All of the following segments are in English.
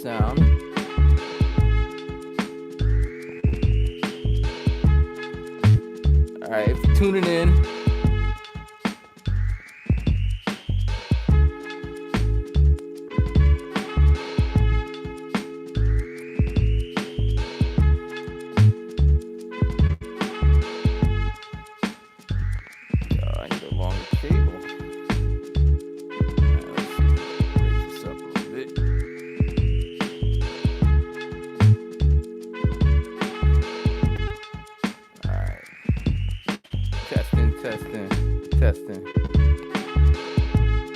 sound. All right, if you're tuning in, I need a longer cable. Let's see if we can raise this up a little bit. All right, testing.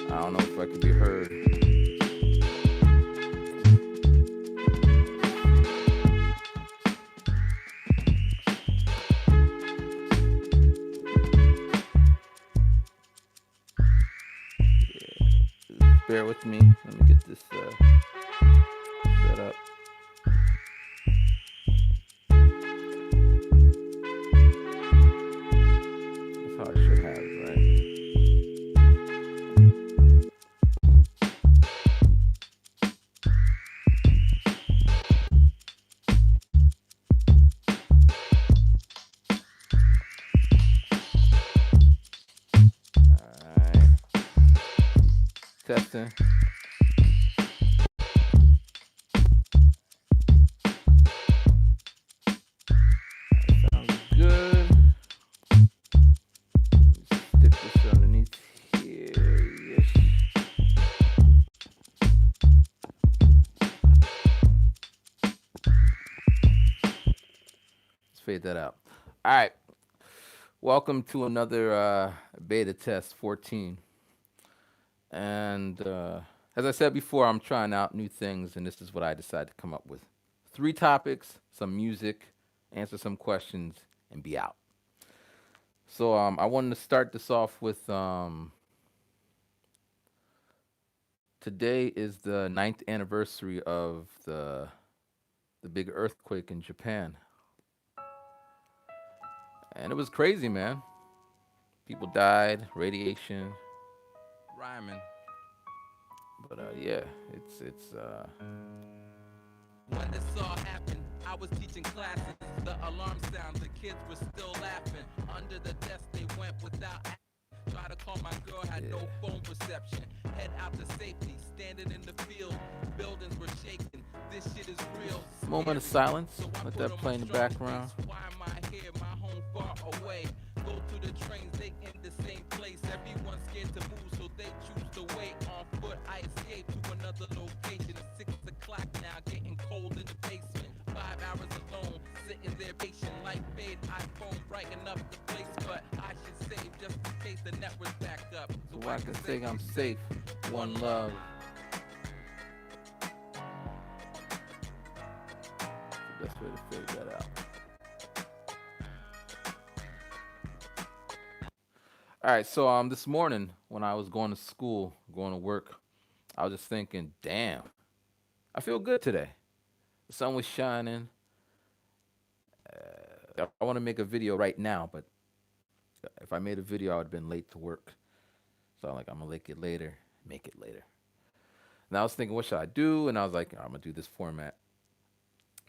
I don't know if I can be heard. Bear with me. Let me get this set up. That's how I should have it, right? All right. Testing. Sounds good. Stick this underneath here. Yes. Let's fade that out. All right. Welcome to another beta test 14. And as I said before, I'm trying out new things, and this is what I decided to come up with. 3 topics, some music, answer some questions, and be out. So I wanted to start this off with today is the 9th anniversary of the big earthquake in Japan. And it was crazy, man. People died, radiation, rhyming. But yeah, it's When this all happened, I was teaching classes. The alarm sound, the kids were still laughing. Under the desk, they went without. Try to call my girl, had no phone reception. Head out to safety, standing in the field. Buildings were shaking. This shit is real. moment of silence. Let that play in the background. Why am I here? My home far away. Go to the trains, they in the same place. Everyone's scared to move, so they choose to wait. On foot, I escape to another location. It's 6 o'clock now, getting cold in the basement. 5 hours alone, sitting there patient. Light fade, iPhone brighten up the place, but I should save just in case the network's back up. So I can say I'm safe. One love. The best way to figure that out. All right, so this morning when I was going to school, going to work, I was just thinking, damn, I feel good today. The sun was shining. I want to make a video right now, but if I made a video, I would have been late to work. So I'm like, I'm gonna make it later. And I was thinking, what should I do? And I was like, I'm gonna do this format.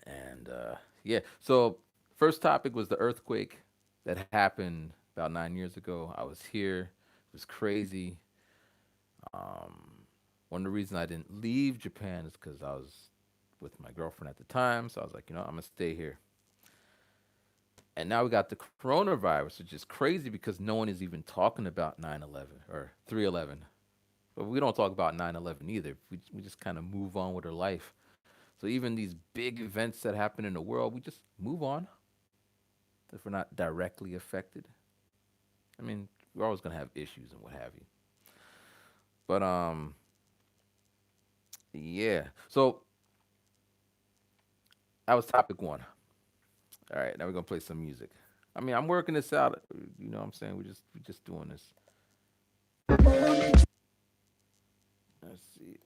And yeah, so first topic was the earthquake that happened about 9 years ago. I was here. It was crazy. One of the reasons I didn't leave Japan is because I was with my girlfriend at the time. So I was like, I'm gonna stay here. And now we got the coronavirus, which is crazy because no one is even talking about 9/11 or 3/11. But we don't talk about 9/11 either. We just kind of move on with our life. So even these big events that happen in the world, we just move on if we're not directly affected. I mean, we're always gonna have issues and what have you. But yeah. So that was topic 1. All right, now we're gonna play some music. I mean, I'm working this out. You know what I'm saying? We're just doing this. Let's see.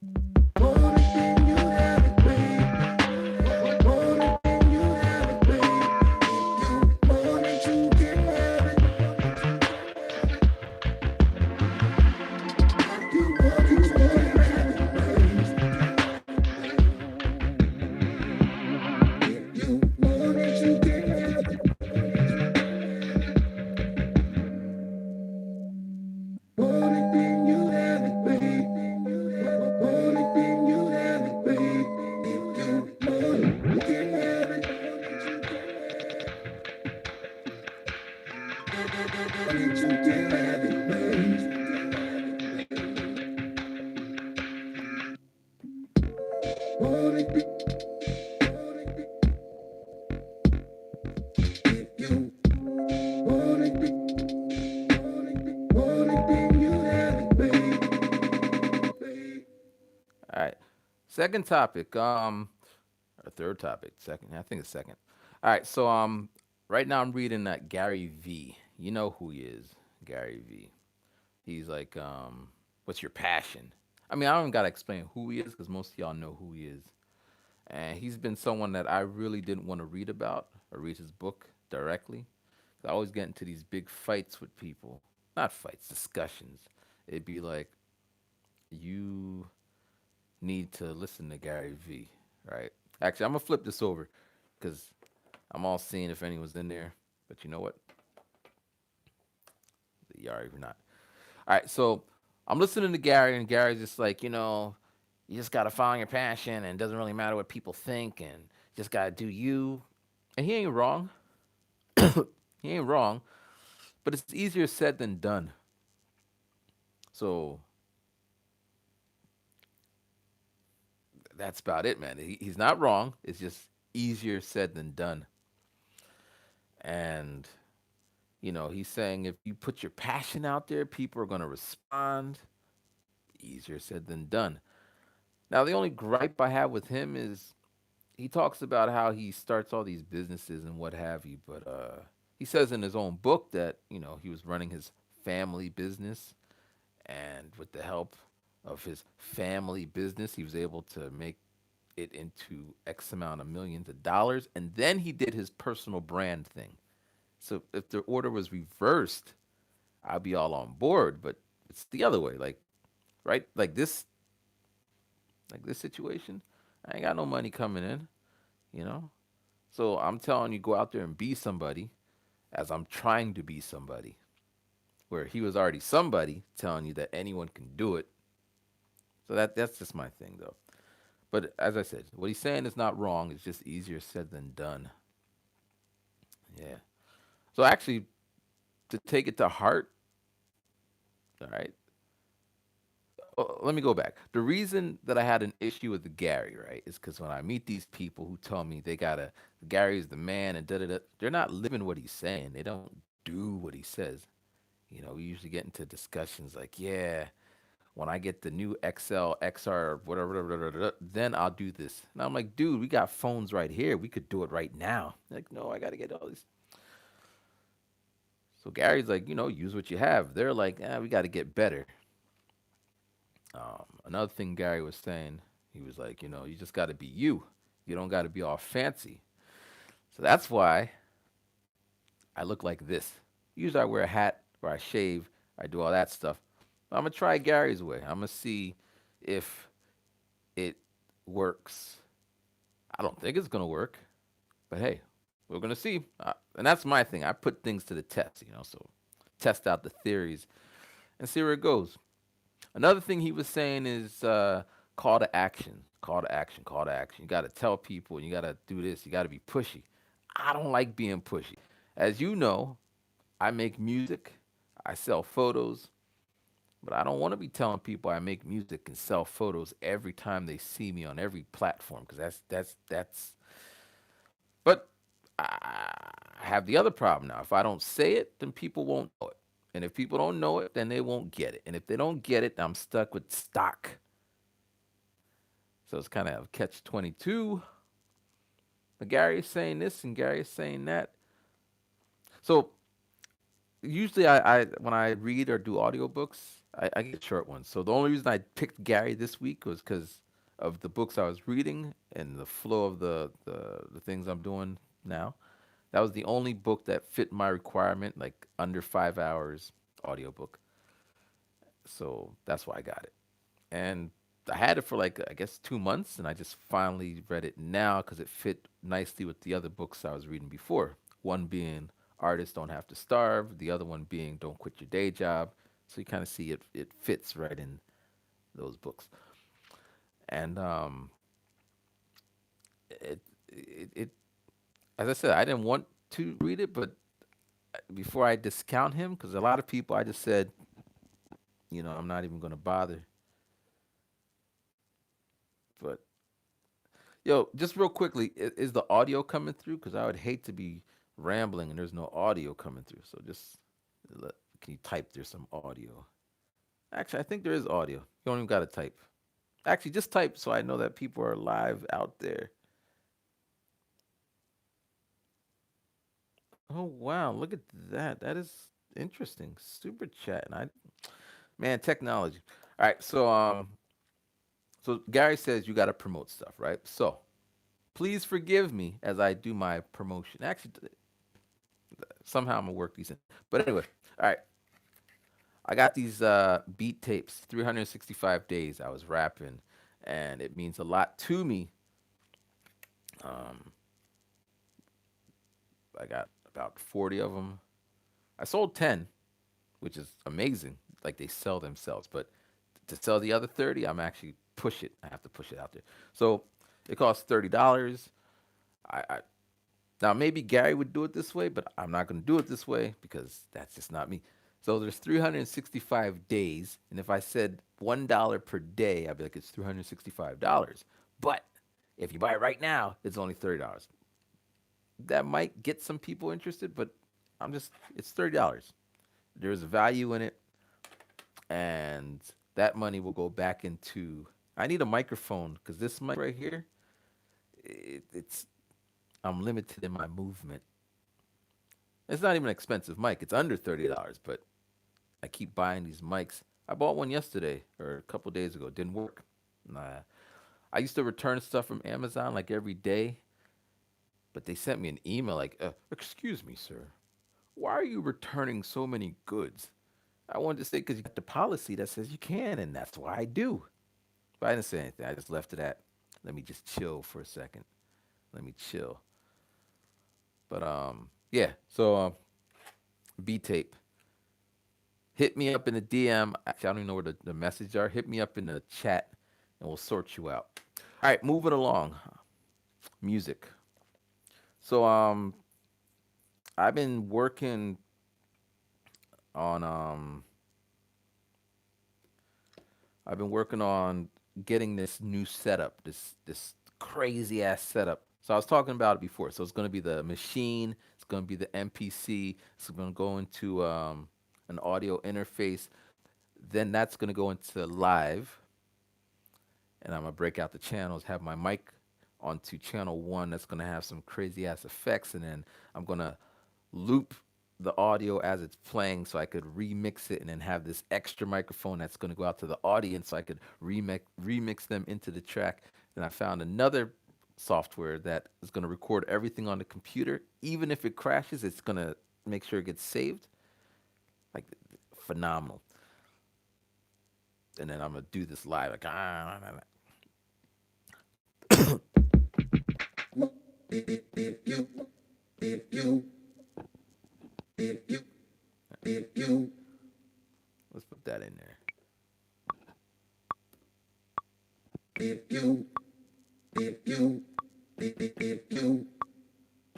All right. Second topic. Or third topic. Second. I think it's second. All right. So right now I'm reading that Gary V. You know who he is, Gary V. He's like, what's your passion? I mean, I don't gotta explain who he is because most of y'all know who he is. And he's been someone that I really didn't want to read about or read his book directly. I always get into these big fights with people. Not fights, discussions. It'd be like, you need to listen to Gary V, right? Actually, I'm gonna flip this over because I'm all seeing if anyone's in there. But you know what? You are even not. All right, so I'm listening to Gary, and Gary's just like, you just gotta follow your passion, and it doesn't really matter what people think, and just gotta do you. And he ain't wrong. He ain't wrong, but it's easier said than done. So that's about it, man. He's not wrong. It's just easier said than done. And he's saying if you put your passion out there, people are gonna respond. Easier said than done. Now, the only gripe I have with him is he talks about how he starts all these businesses and what have you, but he says in his own book that he was running his family business, and with the help of his family business, he was able to make it into X amount of millions of dollars, and then he did his personal brand thing. So if the order was reversed, I'd be all on board, but it's the other way, like right, like this situation. I ain't got no money coming in, you know. So I'm telling you, go out there and be somebody, as I'm trying to be somebody. Where he was already somebody, telling you that anyone can do it. So that's just my thing, though. But as I said, what he's saying is not wrong. It's just easier said than done. Yeah. So actually, to take it to heart, all right. Let me go back. The reason that I had an issue with the Gary, right, is because when I meet these people who tell me they gotta, Gary is the man and da da da, they're not living what he's saying. They don't do what he says. We usually get into discussions like, yeah, when I get the new XL, XR, whatever, then I'll do this. And I'm like, dude, we got phones right here. We could do it right now. Like, no, I got to get all these. So Gary's like, use what you have. They're like, we got to get better. Another thing Gary was saying, he was like, you just got to be you. You don't got to be all fancy. So that's why I look like this. Usually I wear a hat or I shave. I do all that stuff. I'm going to try Gary's way. I'm going to see if it works. I don't think it's going to work, but hey, we're going to see. And that's my thing. I put things to the test, so test out the theories and see where it goes. Another thing he was saying is call to action, call to action, call to action. You got to tell people, you got to do this, you got to be pushy. I don't like being pushy. As you know, I make music, I sell photos, but I don't want to be telling people I make music and sell photos every time they see me on every platform because that's. But I have the other problem now. If I don't say it, then people won't know it. And if people don't know it, then they won't get it. And if they don't get it, I'm stuck with stock. So it's kind of catch 22. But Gary is saying this and Gary is saying that. So usually I when I read or do audiobooks, I get short ones. So the only reason I picked Gary this week was because of the books I was reading and the flow of the things I'm doing now. That was the only book that fit my requirement, like under 5 hours audiobook. So that's why I got it. And I had it for like I guess 2 months, and I just finally read it now because it fit nicely with the other books I was reading before. One being Artists Don't Have to Starve, the other one being Don't Quit Your Day Job. So you kind of see it fits right in those books. And it as I said, I didn't want to read it, but before I discount him, because a lot of people I just said, I'm not even gonna bother. But yo, just real quickly, is the audio coming through? Because I would hate to be rambling and there's no audio coming through. So just let, can you type there's some audio? Actually, I think there is audio. You don't even gotta type. Actually, just type so I know that people are live out there. Oh wow, look at that. That is interesting. Super chat. And man, technology. All right, so Gary says you got to promote stuff, right? So please forgive me as I do my promotion. Actually, somehow I'm gonna work these in. But anyway, all right. I got these beat tapes, 365 days I was rapping, and it means a lot to me. Um, I got about 40 of them. I sold 10, which is amazing. Like they sell themselves, but to sell the other 30, I'm actually push it. I have to push it out there. So it costs $30. I now maybe Gary would do it this way, but I'm not going to do it this way because that's just not me. So there's 365 days, and if I said $1 per day, I'd be like it's $365. But if you buy it right now, it's only $30. That might get some people interested, but it's $30. There's value in it, and that money will go back into. I need a microphone because this mic right here, it's I'm limited in my movement. It's not even an expensive mic. It's under $30, but I keep buying these mics. I bought one yesterday or a couple days ago. It didn't work. Nah. I used to return stuff from Amazon like every day, but they sent me an email like, "Excuse me, sir, why are you returning so many goods?" I wanted to say because you got the policy that says you can, and that's why I do. But I didn't say anything. I just left it at, let me just chill for a second. Let me chill. But yeah. So B tape. Hit me up in the DM. Actually, I don't even know where the messages are. Hit me up in the chat, and we'll sort you out. All right, moving along. Music. So I've been working on getting this new setup, this crazy ass setup. So I was talking about it before. So it's going to be the machine. It's going to be the MPC. It's going to go into an audio interface. Then that's going to go into live, and I'm gonna break out the channels. Have my mic onto channel one. That's gonna have some crazy ass effects, and then I'm gonna loop the audio as it's playing so I could remix it and then have this extra microphone that's going to go out to the audience so I could remix them into the track. Then I found another software that is going to record everything on the computer. Even if it crashes, it's going to make sure it gets saved. Like, phenomenal. And then I'm going to do this live. Like, let's put that in there.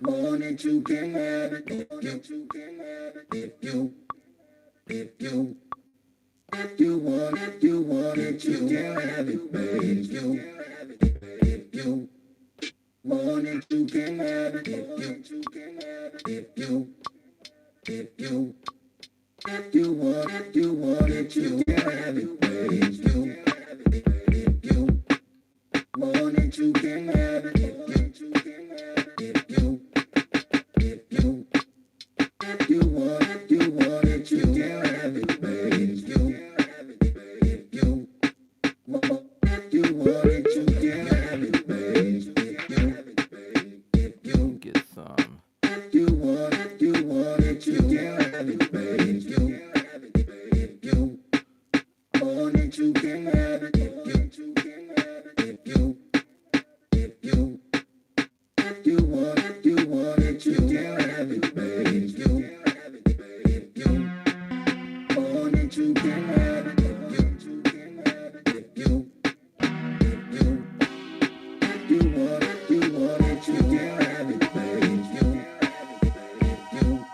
Want it, you can have it. If you want it, you can have it, babe. If you want it, you can have it. If you want it, you can have it, babe. If you want it, you can have it. If you want it, you can have it, babe. If you want it, you can have it, babe. If you get some. If you want it, you can have it, babe. If you want it, you can have it. If you want it, you can have it, babe. If you want it, you can have it. If you want it, you can have it, babe. If you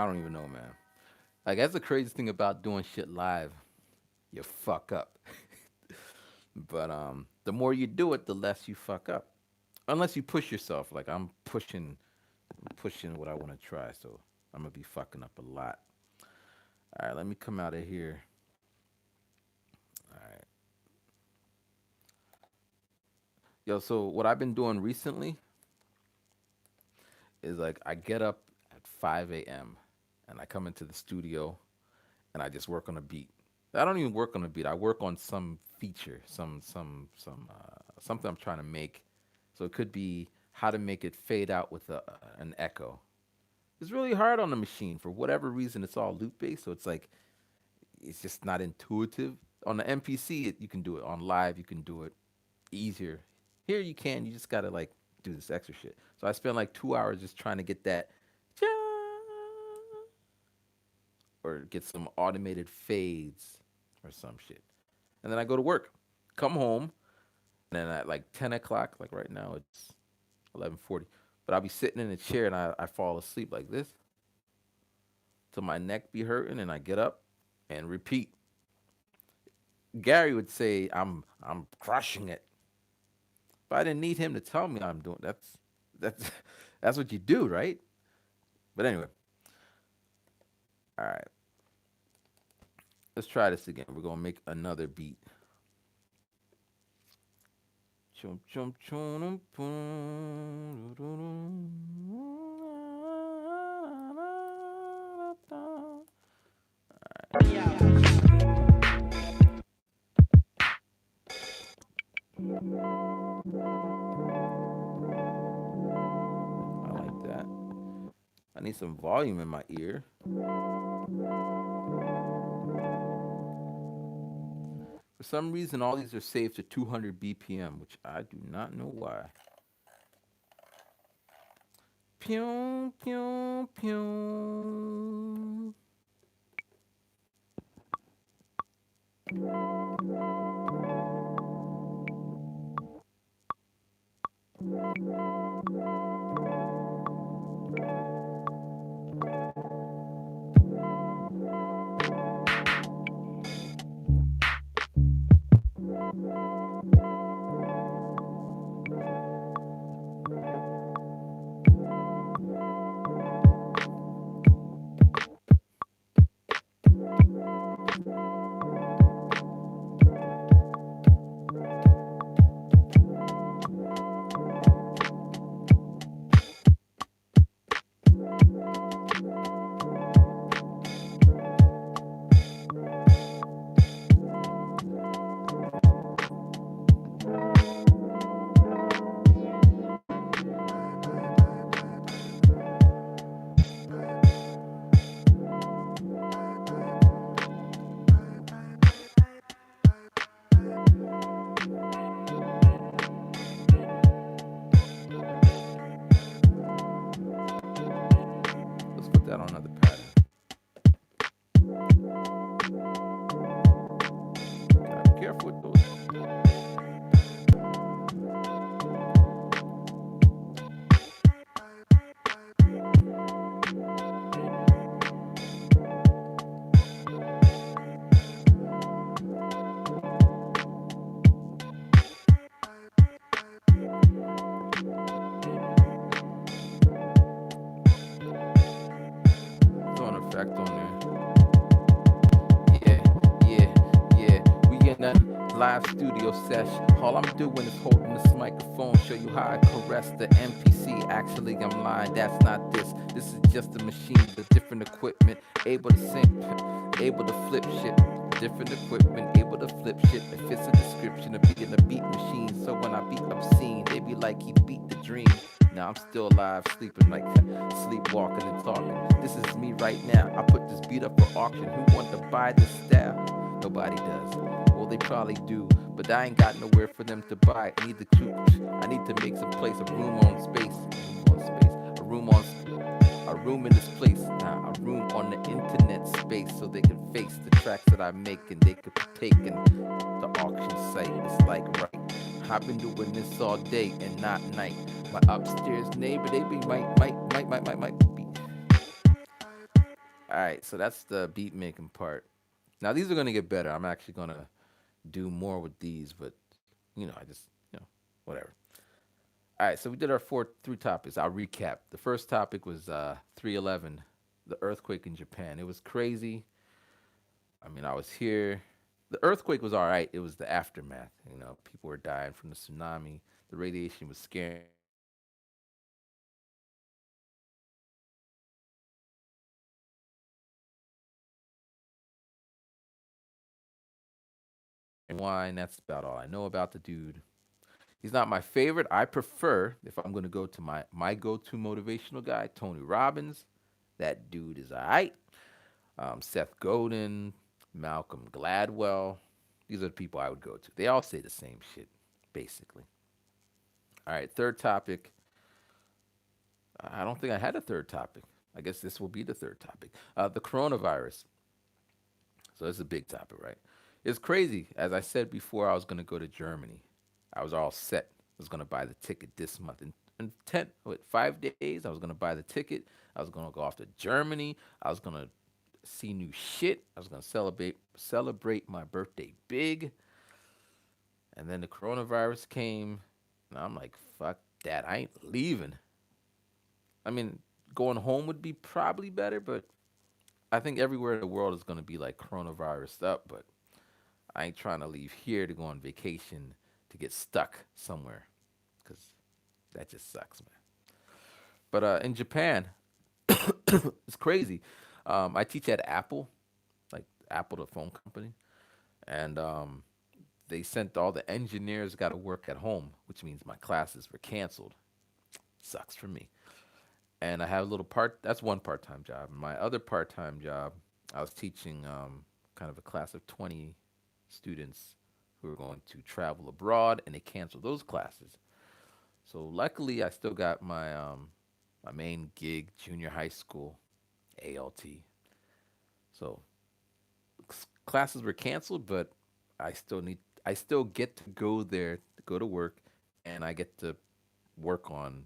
I don't even know, man. Like that's the craziest thing about doing shit live. You fuck up. But the more you do it, the less you fuck up. Unless you push yourself. Like I'm pushing what I want to try, so I'm gonna be fucking up a lot. All right, let me come out of here. All right, yo. So what I've been doing recently is like I get up at 5 a.m. and I come into the studio and I just work on a beat. I don't even work on a beat. I work on some feature, something I'm trying to make. So it could be how to make it fade out with an echo. It's really hard on the machine for whatever reason. It's all loop based, so it's like it's just not intuitive. On the MPC, you can do it. On live, you can do it easier. Here, you can. You just gotta like do this extra shit. So I spend like 2 hours just trying to get that, or get some automated fades or some shit, and then I go to work. Come home, and then at like 10 o'clock, like right now, it's 11:40. But I'll be sitting in a chair and I fall asleep like this till my neck be hurting, and I get up and repeat. Gary would say I'm crushing it, but I didn't need him to tell me I'm doing. That's that's what you do, right? But anyway, all right, let's try this again. We're gonna make another beat. Chum chum chum pum, I like that. I need some volume in my ear. For some reason, all these are saved to 200 BPM, which I do not know why. Pew, pew, pew. Let's put that on another pattern. Gotta be careful with those. Throw an effect on there. Yeah, yeah, yeah. We in a live studio session. All I'm doing is holding this microphone, show you how I caress the MPC. Actually, I'm lying, that's not this. This is just a machine with different equipment, able to sync, able to flip shit. Different equipment, able to flip shit. It fits the description of being a beat machine. So when I beat obscene, they be like he beat the dream. Now I'm still alive, sleeping like sleepwalking and talking. This is me right now. I put this beat up for auction. Who want to buy this style? Nobody does. Well, they probably do, but I ain't got nowhere for them to buy it. I need to make some place, a room on space, a room in this place. Now a room on the internet space, so they can face the tracks that I make and they could partake in the auction site. It's like right. I've been doing this all day and not night. My upstairs neighbor, they be might be All right, so that's the beat making part. Now these are gonna get better. I'm actually gonna do more with these, but I just whatever. All right, so we did our three topics. I'll recap. The first topic was 311, the earthquake in Japan. It was crazy. I mean, I was here. The earthquake was all right. It was the aftermath. People were dying from the tsunami. The radiation was scaring me. Wine. That's about all I know about the dude. He's not my favorite. I prefer, if I'm going to go to my go-to motivational guy, Tony Robbins. That dude is all right. Seth Godin, Malcolm Gladwell. These are the people I would go to. They all say the same shit, basically. All right, third topic. I don't think I had a third topic. I guess this will be the third topic. The coronavirus. So this is a big topic, right? It's crazy. As I said before, I was going to go to Germany. I was all set. I was going to buy the ticket this month. In 5 days, I was going to buy the ticket. I was going to go off to Germany. I was going to see new shit. I was going to celebrate my birthday big. And then the coronavirus came. And I'm like, fuck that. I ain't leaving. I mean, going home would be probably better, but I think everywhere in the world is going to be like coronavirus up, but I ain't trying to leave here to go on vacation to get stuck somewhere because that just sucks, man. But in Japan, it's crazy. I teach at Apple, like Apple, the phone company, and they sent all the engineers got to work at home, which means my classes were canceled. Sucks for me. And I have a little part. That's one part-time job. My other part-time job, I was teaching kind of a class of 20 students who were going to travel abroad, and they canceled those classes. So luckily, I still got my main gig, junior high school, ALT. So classes were canceled, but I still get to go there, to go to work, and I get to work on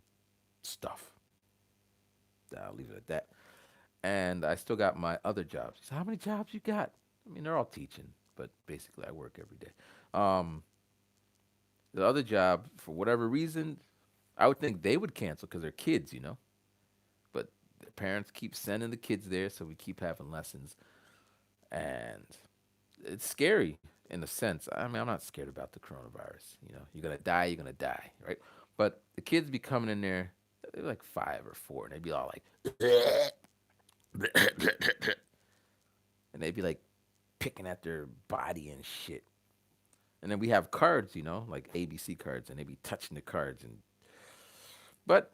stuff. I'll leave it at that. And I still got my other jobs. So how many jobs you got? I mean, they're all teaching, but basically I work every day. Um, the other job, for whatever reason, I would think they would cancel because they're kids. But the parents keep sending the kids there, so we keep having lessons, and it's scary in a sense. I mean, I'm not scared about the coronavirus. You're gonna die, you're gonna die, right? But the kids be coming in there, they're like 5 or 4, and they'd be all like, and they'd be like picking at their body and shit. And then we have cards, like ABC cards, and they be touching the cards. But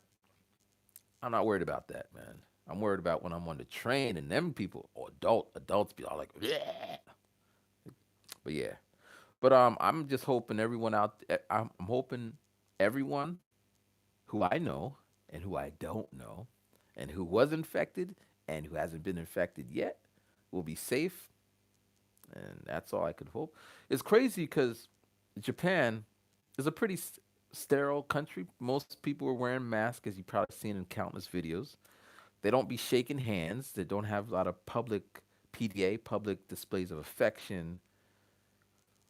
I'm not worried about that, man. I'm worried about when I'm on the train and them people, or adults be all like, yeah. But yeah. But I'm just hoping everyone I'm hoping everyone who I know and who I don't know, and who was infected and who hasn't been infected yet, will be safe, and that's all I could hope. It's crazy because Japan is a pretty sterile country. Most people are wearing masks, as you've probably seen in countless videos. They don't be shaking hands. They don't have a lot of public PDA, public displays of affection.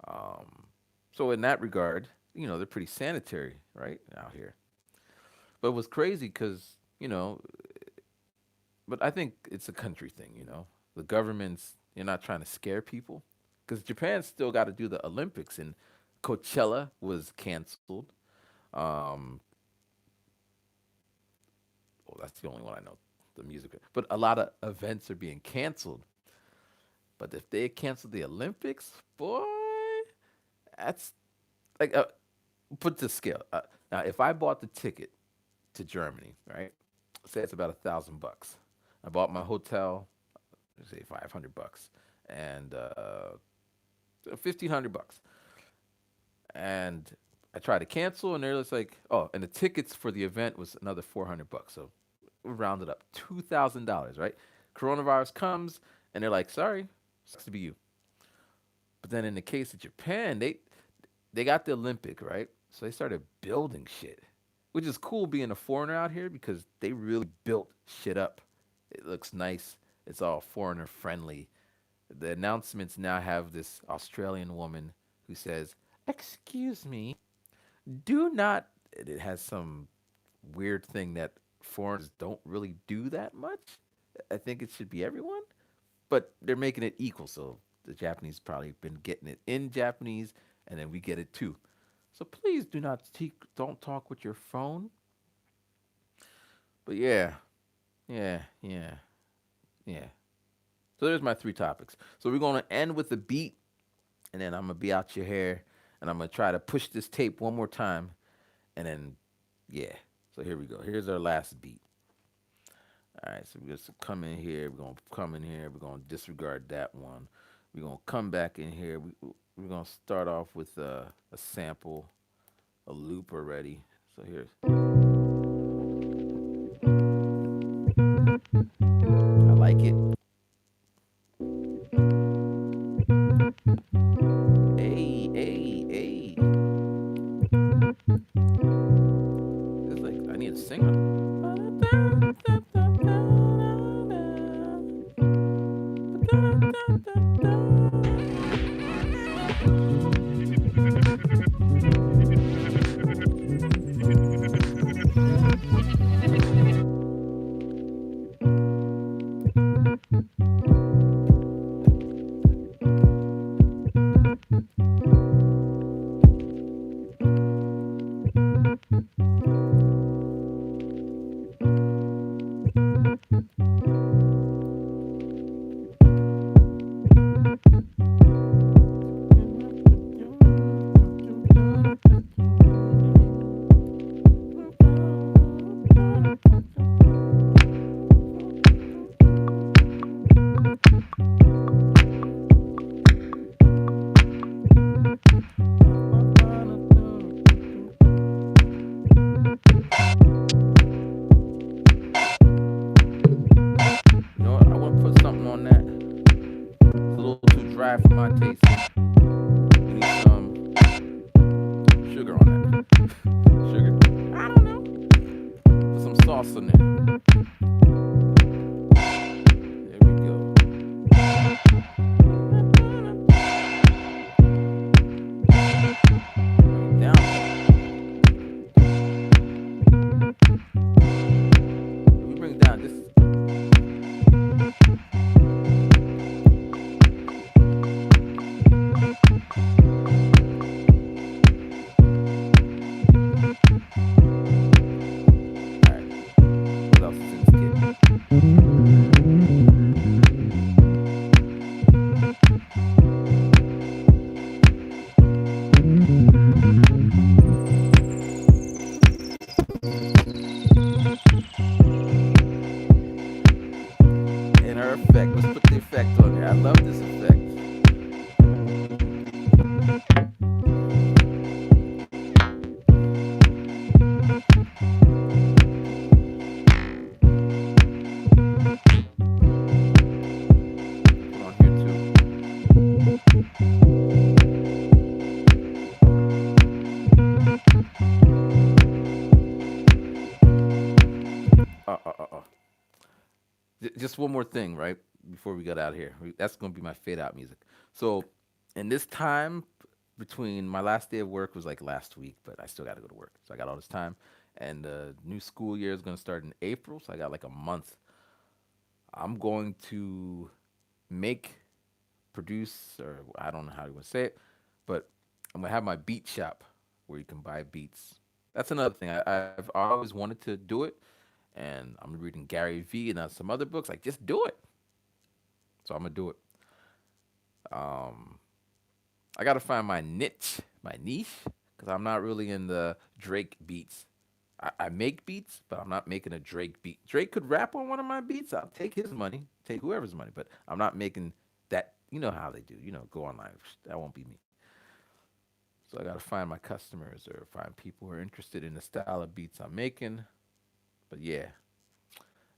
Um, so in that regard, they're pretty sanitary, right, out here. But it was crazy because, but I think it's a country thing. The government's, you're not trying to scare people because Japan still got to do the Olympics, and Coachella was canceled. Um, well, that's the only one I know, the music. But a lot of events are being canceled. But if they cancel the Olympics, boy, that's like put to scale. Now, if I bought the ticket to Germany, right? Say it's about $1,000. I bought my hotel, say $500, and 1,500 bucks. And I tried to cancel, and they're just like, oh, and the tickets for the event was another $400. So we rounded up $2,000, right? Coronavirus comes, and they're like, sorry, sucks to be you. But then in the case of Japan, they got the Olympic, right? So they started building shit, which is cool being a foreigner out here because they really built shit up. It looks nice. It's all foreigner friendly. The announcements now have this Australian woman who says, "Excuse me, do not." It has some weird thing that foreigners don't really do that much. I think it should be everyone, but they're making it equal. So the Japanese probably been getting it in Japanese, and then we get it too. So please do not don't talk with your phone. But yeah, yeah, yeah, yeah. So there's my three topics. So we're gonna end with a beat, and then I'm gonna be out your hair, and I'm gonna try to push this tape one more time, and then yeah. So here we go. Here's our last beat. All right, so we're just come in here. We're gonna come in here. We're gonna disregard that one. We're gonna come back in here. We're gonna start off with a sample, a loop already. So here's I like it. Hey, hey, hey. It's like I need a singer. You know what? I want to put something on that. It's a little too dry for my taste. We need some sugar on that. Sugar. I don't know. Put some sauce in there. There we go. Bring it down. If we bring it down just all right. What else is in this kit? And her effect. Let's put the effect on here. I love this effect. Put on here too. Uh. Just one more thing, right? Before we get out of here. That's going to be my fade out music. So, in this time between my last day of work was like last week, but I still got to go to work. So, I got all this time. And the new school year is going to start in April. So, I got like a month. I'm going to make, produce, or I don't know how you want to say it, but I'm going to have my beat shop where you can buy beats. That's another thing. I've always wanted to do it. And I'm reading Gary Vee and some other books. Like, just do it. So I'm gonna do it. Um, I gotta find my niche, because I'm not really in the Drake beats. I make beats, but I'm not making a Drake beat. Drake could rap on one of my beats. I'll take his money, take whoever's money, but I'm not making that. You know how they do. Go online. That won't be me. So I gotta find my customers or find people who are interested in the style of beats I'm making. But yeah,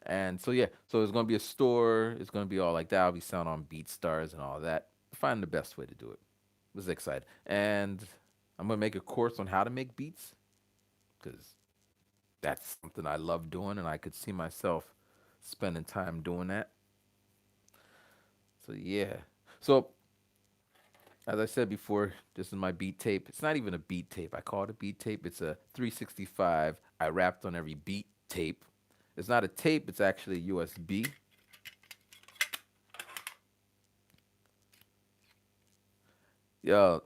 and so yeah, so it's gonna be a store. It's gonna be all like that. I'll be selling on BeatStars and all that. Find the best way to do it. Was excited, and I'm gonna make a course on how to make beats because that's something I love doing, and I could see myself spending time doing that. So yeah. So as I said before, this is my beat tape. It's not even a beat tape. I call it a beat tape. It's a 365. I wrapped on every beat tape. It's not a tape. It's actually a USB. Yo,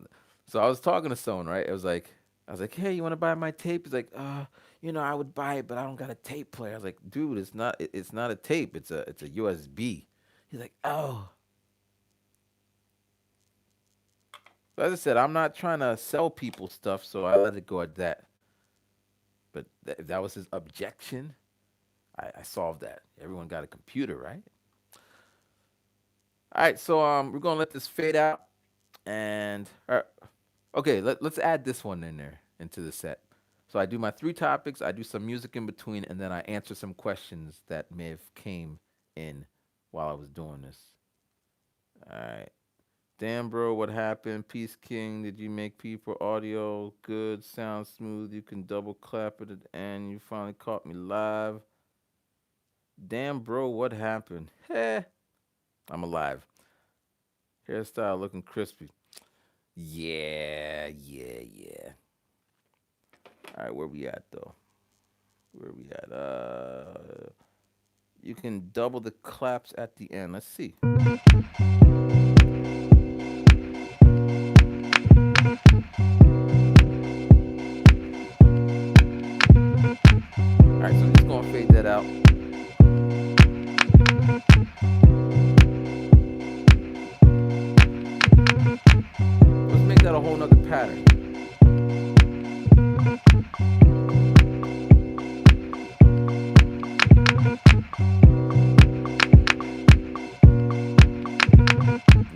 so I was talking to someone, right? It was like, I was like, hey, you want to buy my tape? He's like, I would buy it, but I don't got a tape player. I was like, dude, it's not a tape. It's a USB. He's like, oh. So as I said, I'm not trying to sell people stuff, so I let it go at that. But if that was his objection, I solved that. Everyone got a computer, right? All right, so we're gonna let this fade out, and okay, let's add this one in there into the set. So I do my three topics, I do some music in between, and then I answer some questions that may have came in while I was doing this. All right. Damn, bro, what happened? Peace King, did you make people audio good, sound smooth? You can double clap at the end. You finally caught me live. Damn, bro, what happened? Heh, I'm alive. Hairstyle looking crispy. Yeah, yeah, yeah. All right, where we at though? Where we at? You can double the claps at the end. Let's see. All right, so I'm just gonna fade that out. Let's make that a whole nother pattern.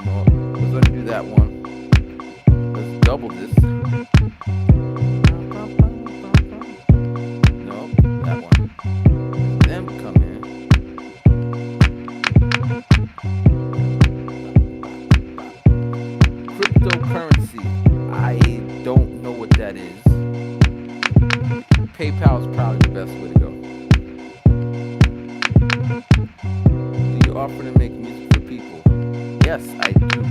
No, let's undo that one. Let's double this. No, that one. Them come in. Cryptocurrency. I don't know what that is. PayPal is probably the best way to go. Do you offer to make music for people? Yes, I do.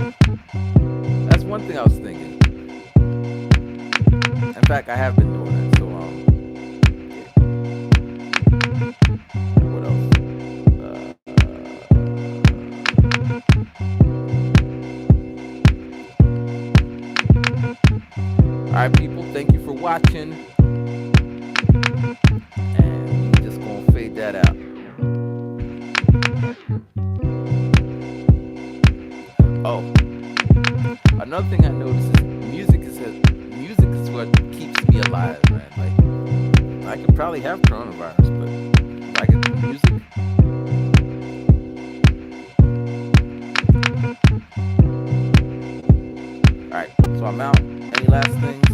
That's one thing I was thinking. In fact, I have been doing it. So yeah. What else? All right, people. Thank you for watching, and we just gonna fade that out. Oh, another thing I noticed is music is what keeps me alive, man. Like I could probably have coronavirus, but if I could do music. All right, so I'm out. Any last things?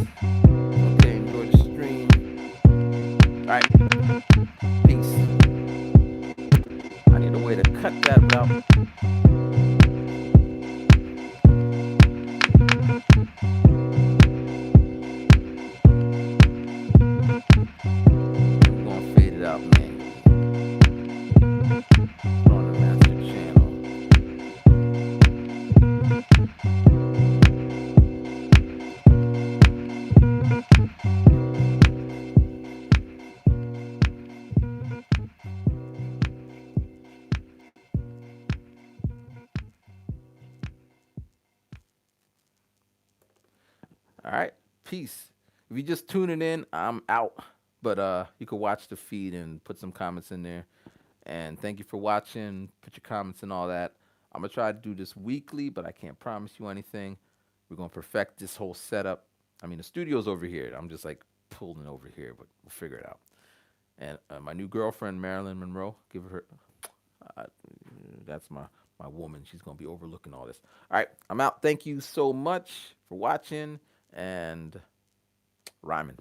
Okay, enjoy the stream. All right, peace. I need a way to cut that out. I'm gonna fade it out, man. On the master channel. All right, peace. If you just tuning in, I'm out. But you can watch the feed and put some comments in there. And thank you for watching. Put your comments and all that. I'm gonna try to do this weekly, but I can't promise you anything. We're gonna perfect this whole setup. I mean, the studio's over here. I'm just like pulling over here, but we'll figure it out. And my new girlfriend, Marilyn Monroe, give her. Uh, that's my woman. She's gonna be overlooking all this. All right, I'm out. Thank you so much for watching and rhyming.